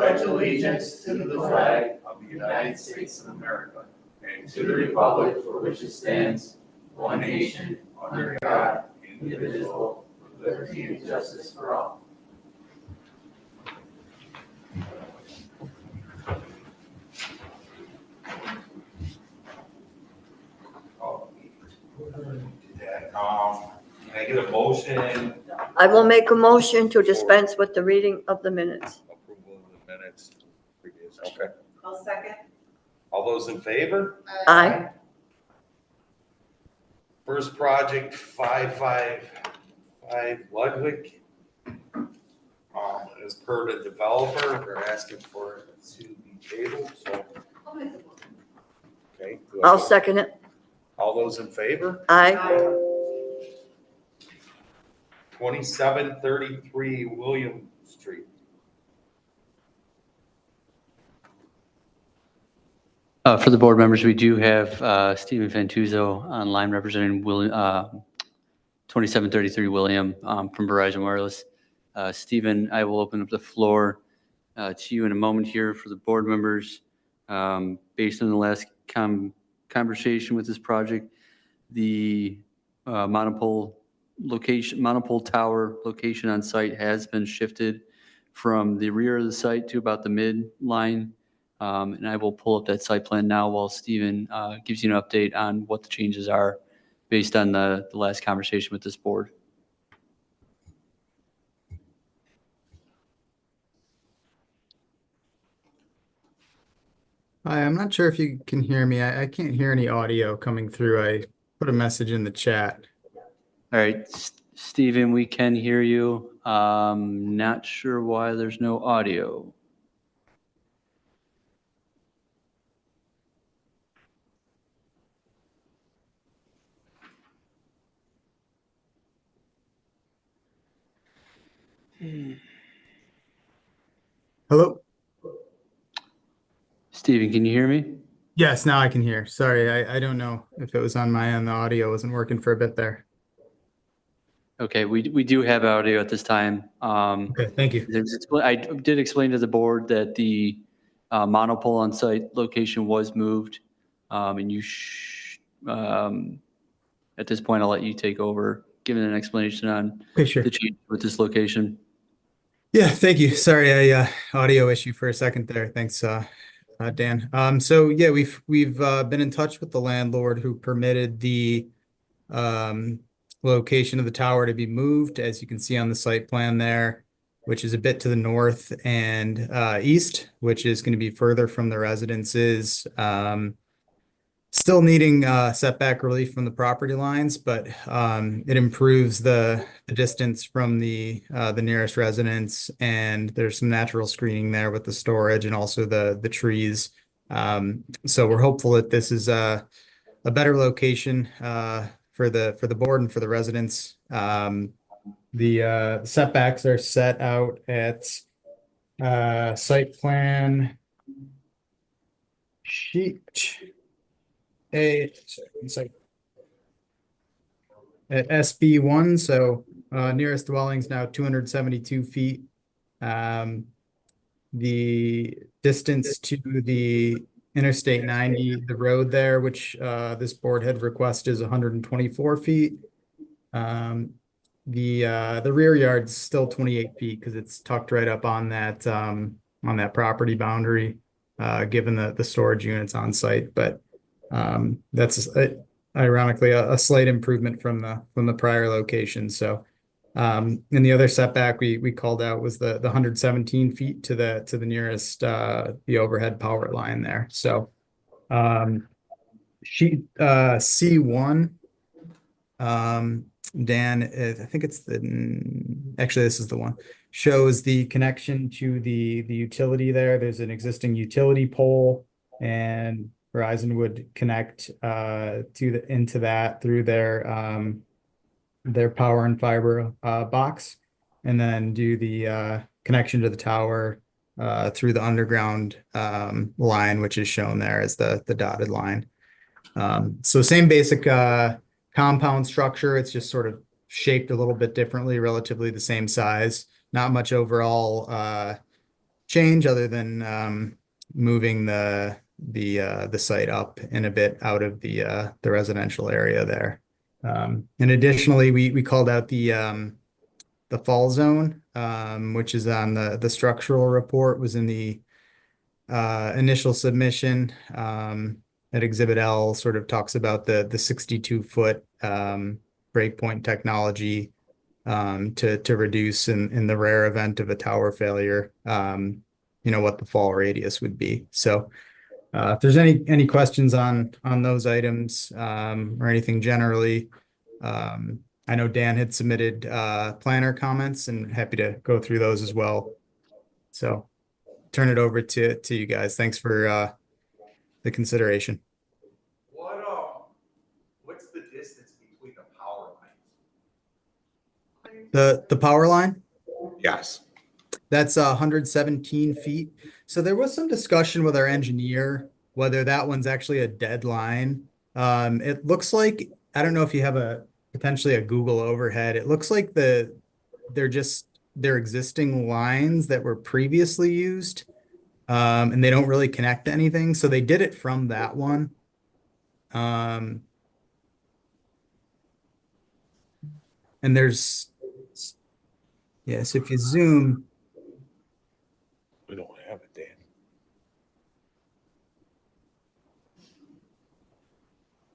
pledge allegiance to the flag of the United States of America and to the republic for which it stands, one nation, under God, indivisible, with liberty and justice for all. Can I get a motion? I will make a motion to dispense with the reading of the minutes. Approval of the minutes. Previous. Okay. I'll second. All those in favor? Aye. First project 555 Ludwig. As per the developer, they're asking for it to be tabled, so. Okay. I'll second it. All those in favor? Aye. 2733 William Street. For the board members, we do have Stephen Fantuzzo online representing 2733 William from Verizon Wireless. Stephen, I will open up the floor to you in a moment here for the board members. Based on the last conversation with this project, the monopole tower location on site has been shifted from the rear of the site to about the midline. And I will pull up that site plan now while Stephen gives you an update on what the changes are based on the last conversation with this board. Hi, I'm not sure if you can hear me. I can't hear any audio coming through. I put a message in the chat. All right, Stephen, we can hear you. Not sure why there's no audio. Hello? Stephen, can you hear me? Yes, now I can hear. Sorry, I don't know if it was on my end. The audio wasn't working for a bit there. Okay, we do have audio at this time. Okay, thank you. I did explain to the board that the monopole on site location was moved. And at this point, I'll let you take over, giving an explanation on Okay, sure. the change with this location. Yeah, thank you. Sorry, audio issue for a second there. Thanks, Dan. So yeah, we've been in touch with the landlord who permitted the location of the tower to be moved, as you can see on the site plan there, which is a bit to the north and east, which is going to be further from the residences. Still needing setback relief from the property lines, but it improves the distance from the nearest residence, and there's some natural screening there with the storage and also the trees. So we're hopeful that this is a better location for the board and for the residents. The setbacks are set out at site plan sheet. It's like at SB1, so nearest dwellings now 272 feet. The distance to the Interstate 90, the road there, which this board had requested, is 124 feet. The rear yard's still 28 feet because it's tucked right up on that property boundary, given the storage units on site, but that's ironically a slight improvement from the prior location. So and the other setback we called out was the 117 feet to the nearest the overhead power line there. So sheet C1, Dan, I think it's actually this is the one, shows the connection to the utility there. There's an existing utility pole, and Verizon would connect into that through their power and fiber box, and then do the connection to the tower through the underground line, which is shown there as the dotted line. So same basic compound structure. It's just sort of shaped a little bit differently, relatively the same size. Not much overall change other than moving the site up and a bit out of the residential area there. And additionally, we called out the fall zone, which is on the structural report, was in the initial submission. At Exhibit L sort of talks about the 62-foot breakpoint technology to reduce in the rare event of a tower failure, what the fall radius would be. So if there's any questions on those items or anything generally, I know Dan had submitted planner comments and happy to go through those as well. So turn it over to you guys. Thanks for the consideration. What's the distance between the power lines? The power line? Yes. That's 117 feet. So there was some discussion with our engineer whether that one's actually a dead line. It looks like, I don't know if you have potentially a Google overhead. It looks like they're existing lines that were previously used. And they don't really connect to anything. So they did it from that one. And there's, yes, if you zoom. We don't have it, Dan.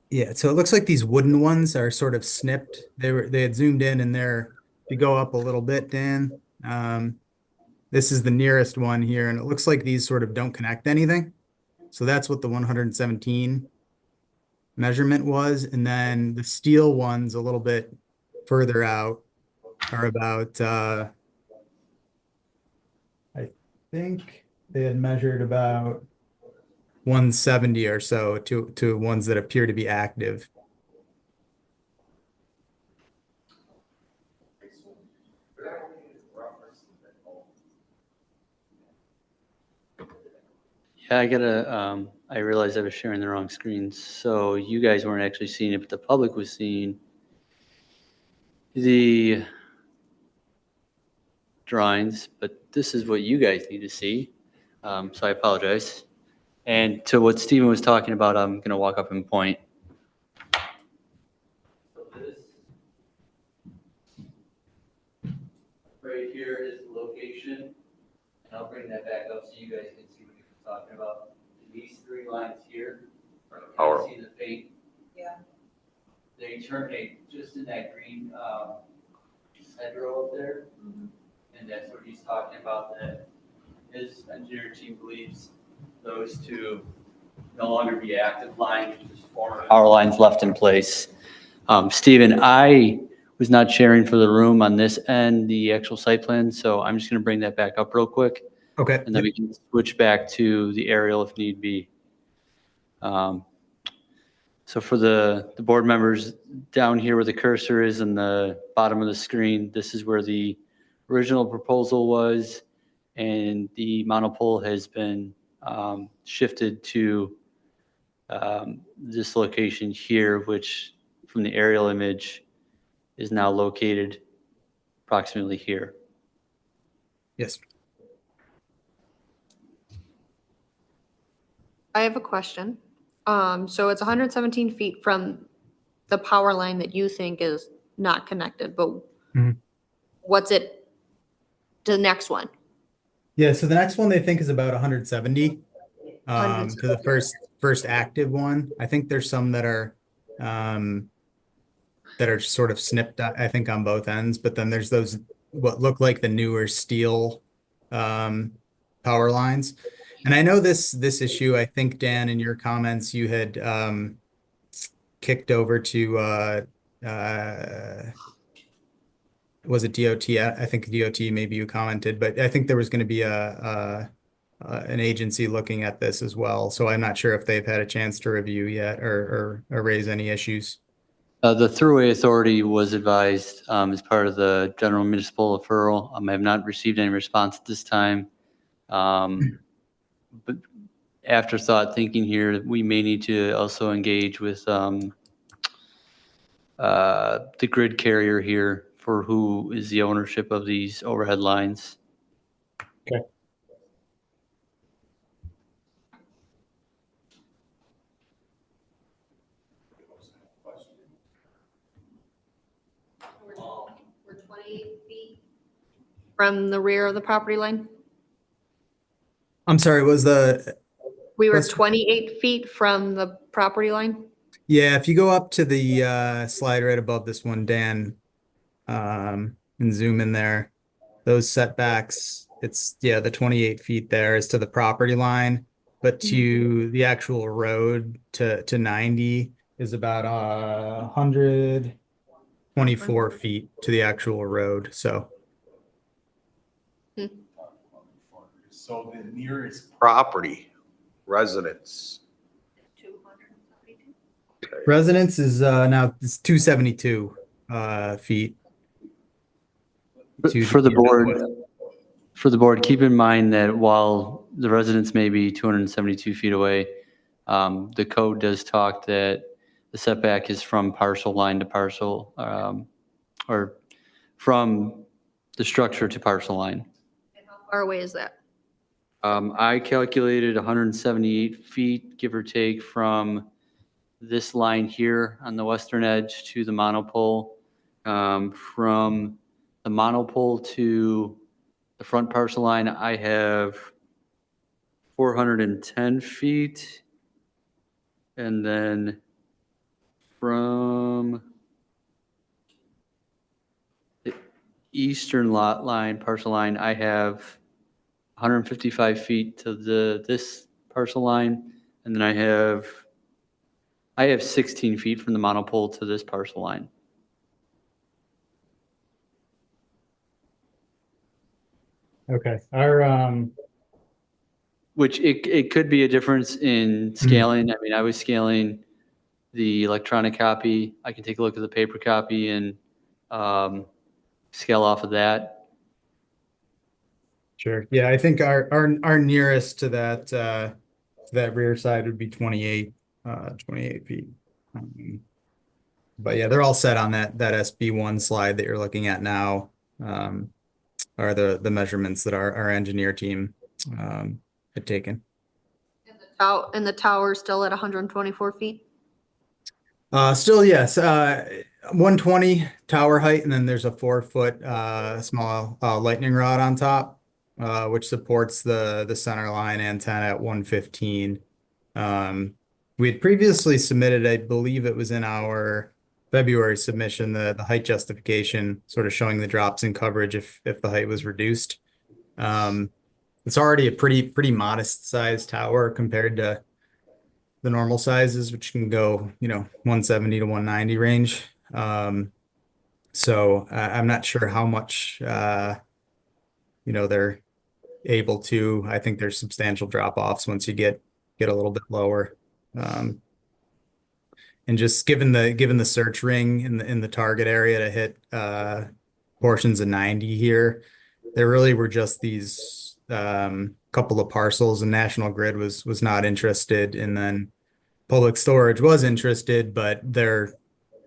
Yeah, so it looks like these wooden ones are sort of snipped. They had zoomed in and if you go up a little bit, Dan, this is the nearest one here, and it looks like these sort of don't connect anything. So that's what the 117 measurement was. And then the steel ones a little bit further out are about, I think they had measured about 170 or so to ones that appear to be active. Yeah, I realized I was sharing the wrong screen. So you guys weren't actually seeing it, but the public was seeing the drawings, but this is what you guys need to see. So I apologize. And to what Stephen was talking about, I'm going to walk up and point. So this right here is the location, and I'll bring that back up so you guys can see what he was talking about. These three lines here are the power. See the faint? Yeah. They terminate just in that green hedgerow up there, and that's what he's talking about. That his engineer team believes those two no longer be active lines, just former power lines left in place. Stephen, I was not sharing for the room on this end, the actual site plan, so I'm just going to bring that back up real quick. Okay. And then we can switch back to the aerial if need be. So for the board members, down here where the cursor is in the bottom of the screen, this is where the original proposal was, and the monopole has been shifted to this location here, which from the aerial image is now located approximately here. Yes. I have a question. So it's 117 feet from the power line that you think is not connected, but Mhm. what's the next one? Yeah, so the next one they think is about 170 to 170. the first active one. I think there's some that are sort of snipped, I think, on both ends, but then there's those what look like the newer steel power lines. And I know this issue, I think, Dan, in your comments, you had kicked over to was it DOT? I think DOT, maybe you commented, but I think there was going to be an agency looking at this as well. So I'm not sure if they've had a chance to review yet or raise any issues. The Thruway Authority was advised as part of the general municipal referral. I have not received any response at this time. But afterthought thinking here, we may need to also engage with the grid carrier here for who is the ownership of these overhead lines. Okay. from the rear of the property line? I'm sorry, was the, We were Question? 28 feet from the property line? yeah, if you go up to the slide right above this one, Dan, and zoom in there, those setbacks, it's, yeah, the 28 feet there is to the property line, but to the actual road to 90 is about 124 feet to the actual road, so. So the nearest property residence. Residence is now it's 272 feet. to For the board, north. keep in mind that while the residence may be 272 feet away, the code does talk that the setback is from parcel line to parcel, or from the structure to parcel line. How far away is that? I calculated 178 feet, give or take, from this line here on the western edge to the monopole. From the monopole to the front parcel line, I have 410 feet. And then from the eastern lot line, parcel line, I have 155 feet to this parcel line. And then I have 16 feet from the monopole to this parcel line. Okay, our Which it could be a difference in scaling. I mean, I was scaling the electronic copy. I can take a look at the paper copy and scale off of that. sure, yeah, I think our nearest to that rear side would be 28 feet. But yeah, they're all set on that SB1 slide that you're looking at now. Are the measurements that our engineer team had taken. And the tower still at 124 feet? Still, yes, 120 tower height, and then there's a 4-foot small lightning rod on top, which supports the center line antenna at 115. We had previously submitted, I believe it was in our February submission, the height justification, sort of showing the drops in coverage if the height was reduced. It's already a pretty modest sized tower compared to the normal sizes, which can go, 170 to 190 range. So I'm not sure how much, they're able to. I think there's substantial drop offs once you get a little bit lower. And just given the search ring in the target area to hit portions of 90 here, there really were just these couple of parcels, and National Grid was not interested, and then Public Storage was interested, but their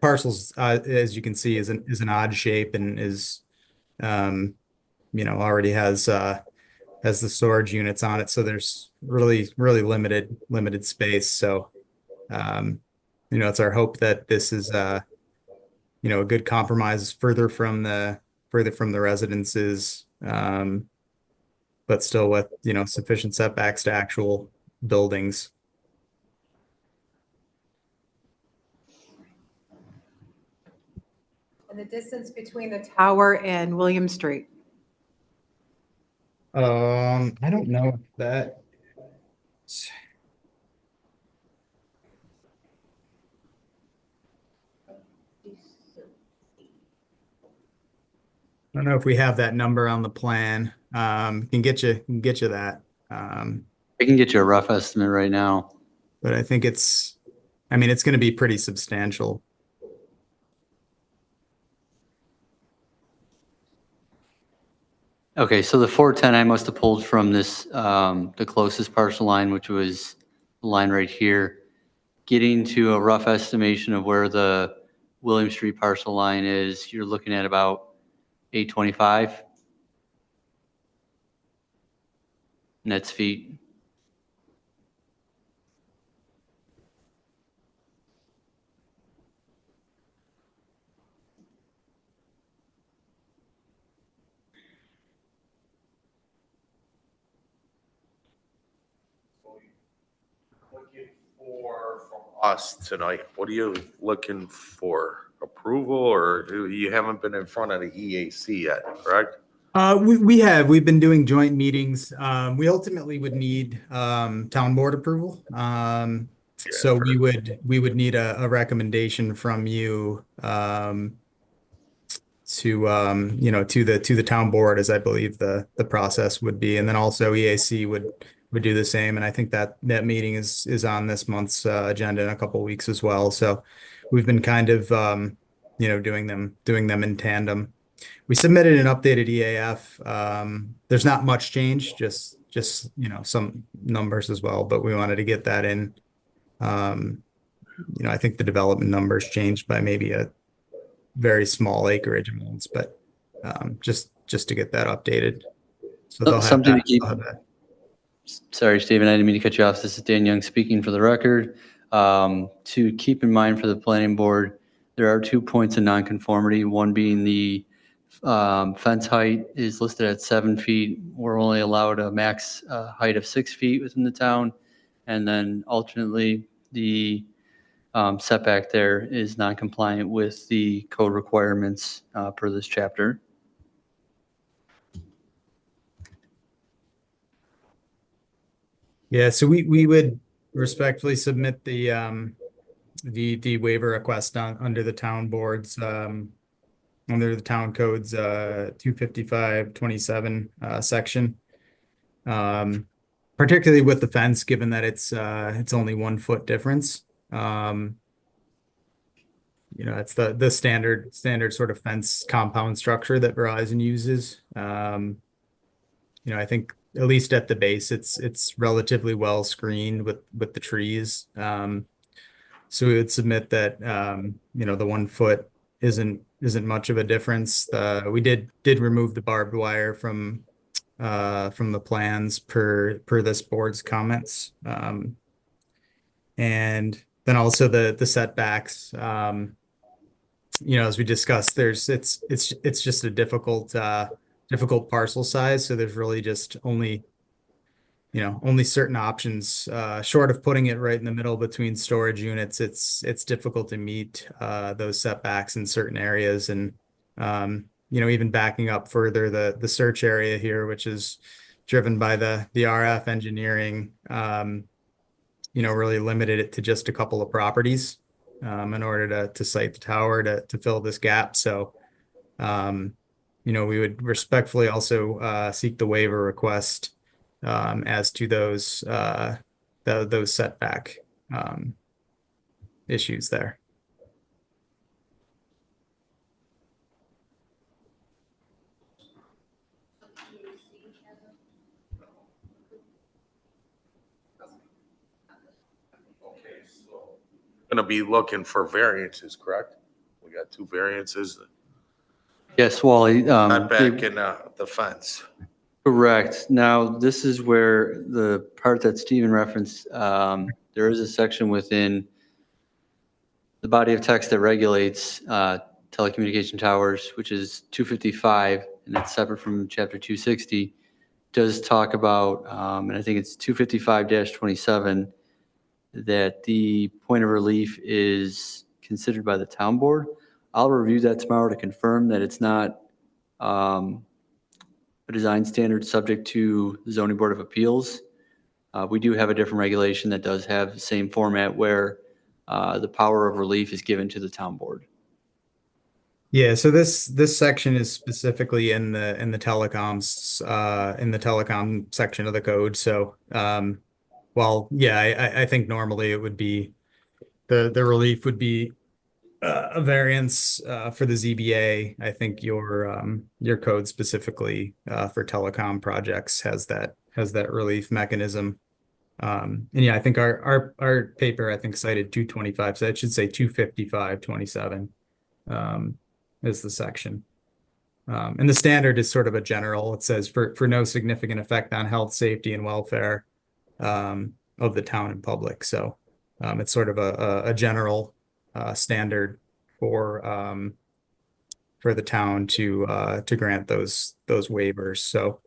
parcels, as you can see, is an odd shape and is already has the storage units on it, so there's really limited space. So it's our hope that this is a good compromise further from the residences, but still with sufficient setbacks to actual buildings. And the distance between the tower and William Street? I don't know if that. I don't know if we have that number on the plan. Can get you that. I can get you a rough estimate right now. But I think it's going to be pretty substantial. Okay, so the 410 I must have pulled from this, the closest parcel line, which was the line right here. Getting to a rough estimation of where the William Street parcel line is, you're looking at about 825 net feet. Looking for from us tonight, what are you looking for? Approval, or you haven't been in front of the EAC yet, correct? We've been doing joint meetings. We ultimately would need, town board approval. So we would need a recommendation from you, to, to the town board, as I believe the process would be. And then also EAC would do the same. And I think that meeting is on this month's, agenda in a couple of weeks as well. So we've been kind of, doing them in tandem. We submitted an updated EAF. There's not much change, just, some numbers as well, but we wanted to get that in. I think the development numbers changed by maybe a very small acreage amounts, but, just to get that updated. So they'll have Something to that. keep. They'll have that. Sorry, Stephen, I didn't mean to cut you off. This is Dan Young speaking for the record. To keep in mind for the planning board, there are 2 points of nonconformity, one being the fence height is listed at 7 feet. We're only allowed a max height of 6 feet within the town. And then alternately, the setback there is non-compliant with the code requirements per this chapter. Yeah, so we would respectfully submit the waiver request under the town boards, under the town codes, 255-27, section. Particularly with the fence, given that it's only 1 foot difference. It's the standard sort of fence compound structure that Verizon uses. I think at least at the base, it's relatively well screened with the trees. So we would submit that, the 1 foot isn't much of a difference. We did remove the barbed wire from the plans per this board's comments. And then also the setbacks, as we discussed, it's just a difficult parcel size. So there's really just only certain options, short of putting it right in the middle between storage units. It's difficult to meet, those setbacks in certain areas. And, even backing up further, the search area here, which is driven by the RF engineering, really limited it to just a couple of properties, in order to site the tower to fill this gap. So, we would respectfully also, seek the waiver request, as to those setback, issues there. Okay, so gonna be looking for variances, correct? We got 2 variances, Yes, Wally. setback and the fence. Correct. Now, this is where the part that Stephen referenced, there is a section within the body of text that regulates telecommunication towers, which is 255, and it's separate from chapter 260, does talk about, and I think it's 255-27, that the point of relief is considered by the town board. I'll review that tomorrow to confirm that it's not a design standard subject to the zoning board of appeals. We do have a different regulation that does have the same format where the power of relief is given to the town board. Yeah, so this section is specifically in the telecoms, in the telecom section of the code. So, I think normally it would be the relief would be a variance for the ZBA. I think your code specifically for telecom projects has that relief mechanism. And yeah, I think our paper, I think, cited 225, so it should say 255-27 is the section. And the standard is sort of a general. It says for no significant effect on health, safety, and welfare of the town and public. So it's sort of a general standard for the town to grant those waivers. So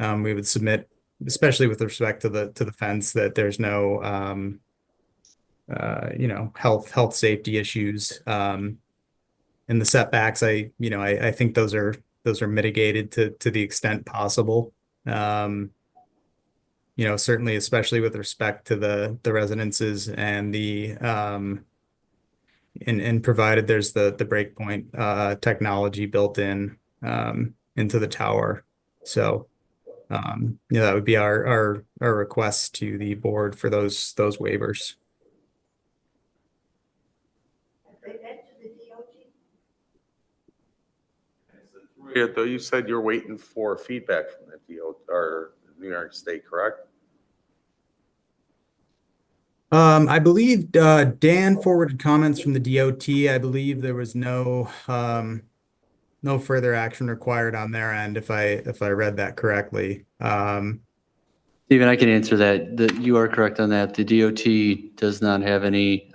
we would submit especially with respect to the fence, that there's no, health safety issues. And the setbacks, I think those are mitigated to the extent possible. Certainly, especially with respect to the residences and and provided there's the breakpoint technology built in into the tower. So that would be our request to the board for those waivers. Yeah, though you said you're waiting for feedback from the DO or New York State, correct? I believe Dan forwarded comments from the DOT. I believe there was no further action required on their end, if I read that correctly. Stephen, I can answer that. You are correct on that. The DOT does not have any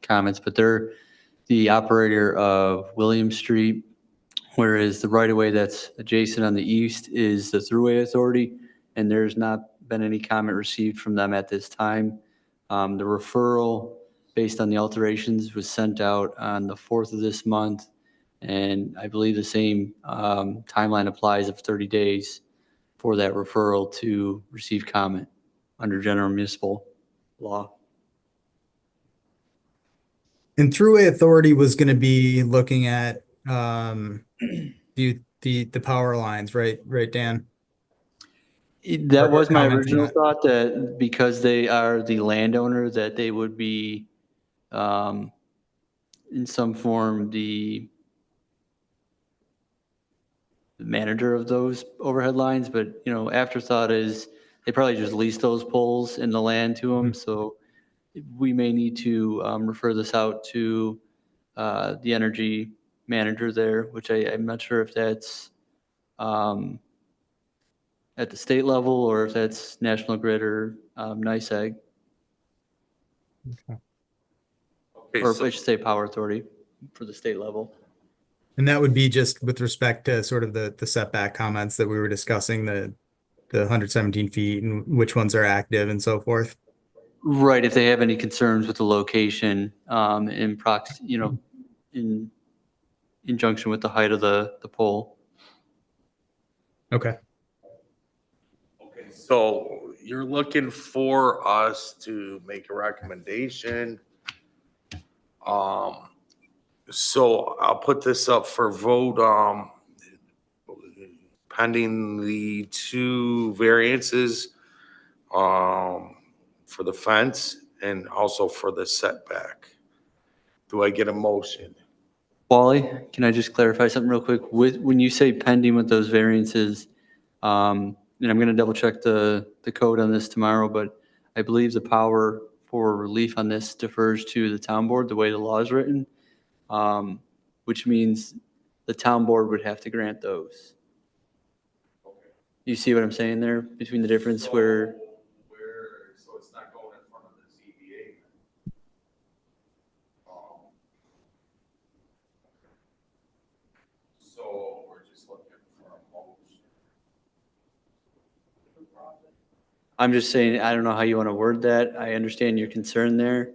comments, but they're the operator of William Street, whereas the right-of-way that's adjacent on the east is the Thruway Authority, and there's not been any comment received from them at this time. The referral, based on the alterations, was sent out on the 4th of this month, and I believe the same timeline applies of 30 days for that referral to receive comment under general municipal law. And Thruway Authority was going to be looking at the power lines, right, Dan? That was my comments on original that. thought, that because they are the landowner, that they would be in some form the manager of those overhead lines. But, afterthought is they probably just lease those poles in the land to them. So we may need to refer this out to the energy manager there, which I'm not sure if that's at the state level or if that's National Grid or NICEAG, Okay, or so I should say Power Authority for the state level. And that would be just with respect to sort of the setback comments that we were discussing, the 117 feet and which ones are active and so forth. Right, if they have any concerns with the location in injunction with the height of the pole. Okay. Okay, so you're looking for us to make a recommendation. So I'll put this up for vote, pending the 2 variances, for the fence and also for the setback. Do I get a motion? Wally, can I just clarify something real quick? When you say pending with those variances, and I'm going to double check the code on this tomorrow, but I believe the power for relief on this defers to the town board, the way the law is written, which means the town board would have to grant those. You see what I'm saying there between the difference where? So it's not going in front of the ZBA? So we're just looking for a motion. I'm just saying, I don't know how you want to word that. I understand your concern there.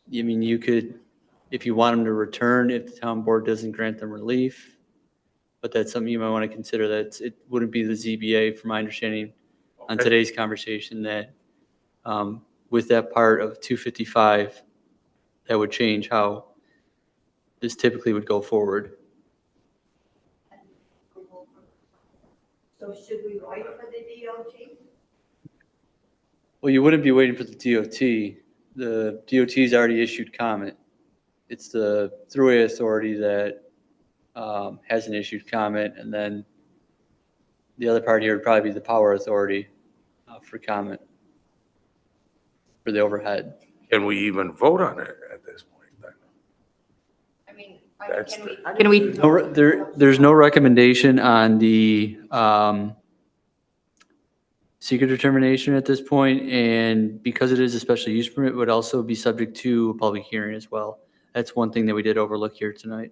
You could, if you want them to return, if the town board doesn't grant them relief, but that's something you might want to consider, that it wouldn't be the ZBA, from my understanding on Okay. today's conversation, that with that part of 255, that would change how this typically would go forward. So should we wait for the DOT? Well, you wouldn't be waiting for the DOT. The DOT's already issued comment. It's the Thruway Authority that hasn't issued comment, and then the other part here would probably be the Power Authority for comment for the overhead. Can we even vote on it at this point then? I mean, That's can we, There's no recommendation on the secret determination at this point, and because it is a special use permit, it would also be subject to a public hearing as well. That's one thing that we did overlook here tonight.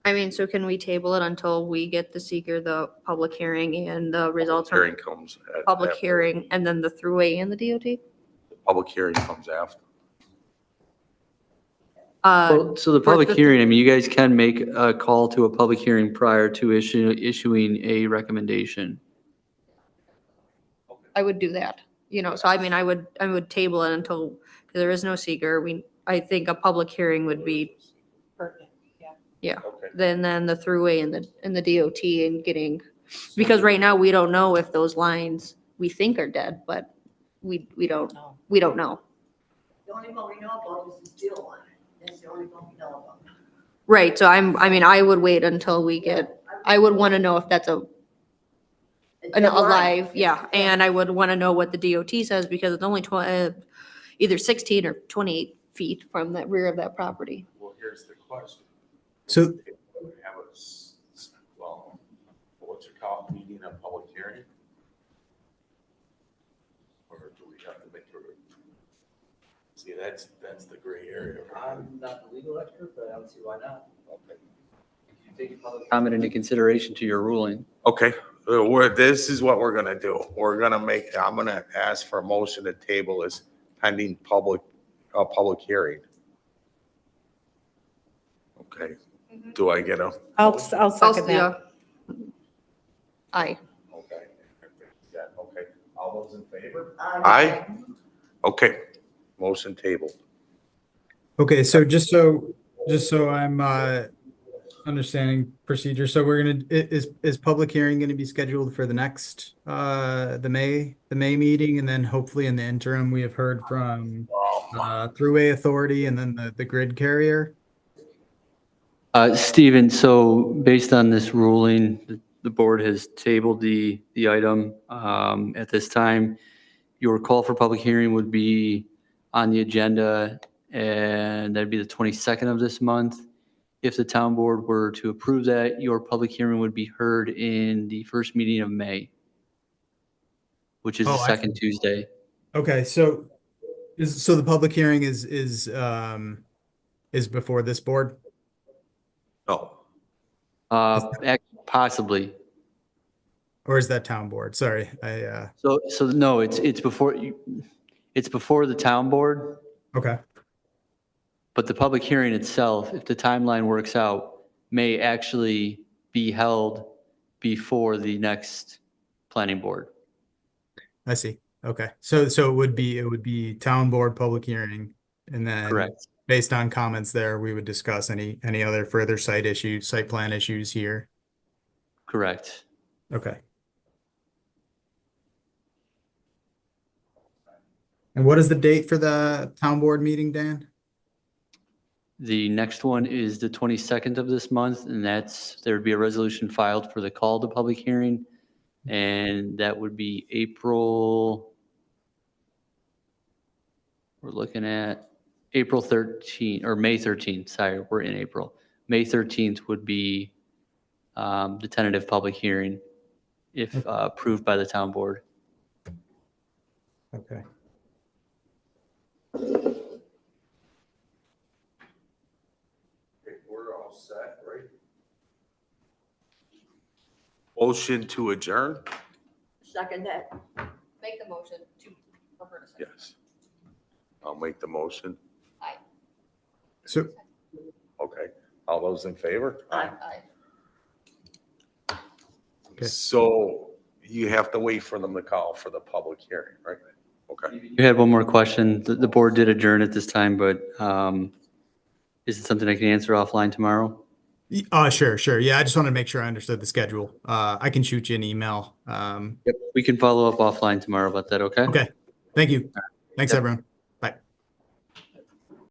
I mean, so can we table it until we get the seeker, the public hearing and the results from Hearing comes. public after. hearing and then the throughway and the DOT? The public hearing comes after. Well, so the for public the- hearing, I mean, you guys can make a call to a public hearing prior to issuing a recommendation. I would do that, so I mean, I would table it until, because there is no seeker. I think a public hearing would be, Perfect. Okay. then the throughway and the DOT and getting, because right now we don't know if those lines we think are dead, but we don't know. The only one we know about is the steel one. That's the only one we know about. Right, so I would wait until we get, I would want to know if that's a live, yeah, and I would want to know what the DOT says because it's only either 16 or 28 feet from the rear of that property. Well, here's the question. So- Have what's it called, meeting a public hearing? Or do we have to make it? See, that's the gray area. I'm not the legal expert, but I don't see why not. Okay. You take public Comment into consideration to your ruling. Okay, this is what we're gonna do. I'm gonna ask for a motion to table this pending public hearing. Okay, do I get a? I'll second that. Aye. Okay. Yeah, okay. All those in favor? Aye. Okay, motion tabled. Okay, so just so I'm understanding procedure, so we're gonna, is public hearing gonna be scheduled for the next the May meeting, and then hopefully in the interim, we have heard from Thruway Authority and then the grid carrier? Stephen, so based on this ruling, the board has tabled the item at this time. Your call for public hearing would be on the agenda, and that'd be the 22nd of this month. If the town board were to approve that, your public hearing would be heard in the first meeting of May, which is the Oh, I second Tuesday. Okay, so the public hearing is before this board? No, Possibly. Or is that town board? Sorry, So no, it's before it's before the town board. okay, But the public hearing itself, if the timeline works out, may actually be held before the next planning board. I see. Okay, so it would be town board public hearing, and then Correct. based on comments there, we would discuss any other further site plan issues here. Correct. Okay. And what is the date for the town board meeting, Dan? The next one is the 22nd of this month, and there would be a resolution filed for the call to public hearing. And that would be we're looking at April 13th or May 13th. Sorry, we're in April. May 13th would be the tentative public hearing if approved by the town board. Okay. okay, we're all set, right? Motion to adjourn? Second that. Make the motion to, for her to say. Yes. I'll make the motion. So, Okay, all those in favor? Aye. Okay. So you have to wait for them to call for the public hearing, right? Okay. You had one more question. The board did adjourn at this time, but is it something I can answer offline tomorrow? sure. Yeah, I just wanted to make sure I understood the schedule. I can shoot you an email. Yep. We can follow up offline tomorrow about that, okay? Okay, thank you. Thanks, Yep. everyone.